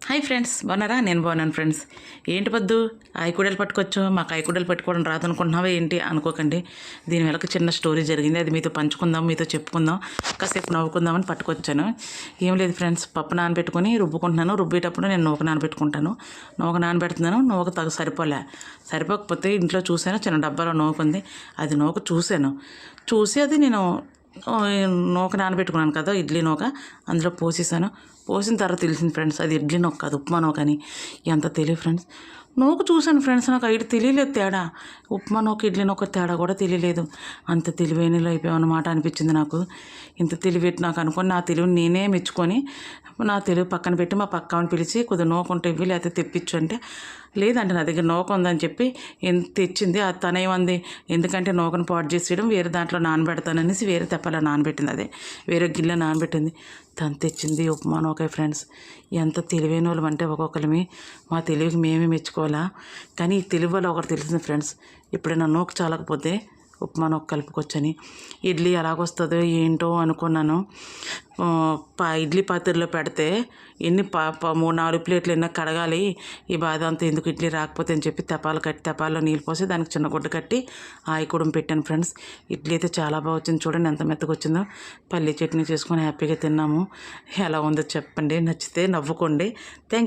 Hi friends, బాగున్నారా? నేను బాగున్నాను ఫ్రెండ్స్. ఏంటి పొద్దు ఆయికూడలు పట్టుకోవచ్చు, మాకు ఆయికూడలు పట్టుకోవడం రాదనుకుంటున్నావా ఏంటి అనుకోకండి. దీని వెనక చిన్న స్టోరీ జరిగింది, అది మీతో పంచుకుందాం, మీతో చెప్పుకుందాం, కాసేపు నవ్వుకుందామని పట్టుకొచ్చాను. ఏం లేదు ఫ్రెండ్స్, పప్పు నానబెట్టుకొని రుబ్బుకుంటున్నాను. రుబ్బేటప్పుడు నేను నూక నానబెట్టుకుంటాను. నూక నానబెడుతున్నాను. నూక సరిపోకపోతే ఇంట్లో చూశాను, చిన్న డబ్బాలో నూక ఉంది. అది నూక చూసి అది నేను నూక నానబెట్టుకున్నాను కదా, ఇడ్లీ నూక, అందులో పోసిన తర్వాత తెలిసింది ఫ్రెండ్స్, అది ఇడ్లీ నూక కాదు, ఉప్మా నూక అని. ఎంత తెలియదు ఫ్రెండ్స్. నూక చూశాను ఫ్రెండ్స్, నాకు ఐదు తెలియలేదు తేడా. ఉప్మా నూక ఇడ్లీ నూక తేడా కూడా తెలియలేదు. అంత తెలివైనలో అయిపోయామన్నమాట అనిపించింది నాకు. ఇంత తెలివి నాకు అనుకొని నా తెలివిని నేనే మెచ్చుకొని నా తెలివి పక్కన పెట్టి మా పక్కని పిలిచి కొద్దిగా నూక ఉంటే ఇవ్వి, లేకపోతే తెప్పించు అంటే, లేదంటే నా దగ్గర నూక ఉందని చెప్పి ఎంత తెచ్చింది. అది తనేమంది, ఎందుకంటే నూకను పాడు చేసేయడం, వేరే దాంట్లో నానబెడతాననేసి వేరే తెప్పలో నానబెట్టింది, అదే వేరే గిన్నె నానబెట్టింది. తను తెచ్చింది ఉప్మా నూక ఫ్రెండ్స్. ఎంత తెలివైన వాళ్ళు అంటే ఒక్కొక్కరిమి మా తెలివికి మేమే మెచ్చుకోవాలా. కానీ ఈ తెలివి వల్ల ఒకటి తెలిసింది ఫ్రెండ్స్, ఎప్పుడైనా నూక చాలకపోతే ఉప్మా నూక కలుపుకొచ్చని. ఇడ్లీ ఎలాగొస్తుందో ఏంటో అనుకున్నాను. ఇడ్లీ పాత్రలో పెడితే ఎన్ని 3-4 ప్లేట్లు ఎన్నో కడగాలి, ఈ బాధ అంతా ఎందుకు ఇడ్లీ రాకపోతే అని చెప్పి తెపాల్లో నీళ్ళు పోసి దానికి చిన్న గుడ్డ కట్టి ఆయికూడం పెట్టాను ఫ్రెండ్స్. ఇడ్లీ అయితే చాలా బాగా వచ్చింది, చూడండి ఎంత మెత్తగా వచ్చిందో. పల్లీ చట్నీ చేసుకొని హ్యాపీగా తిన్నాము. ఎలా ఉందో చెప్పండి, నచ్చితే నవ్వుకోండి. థ్యాంక్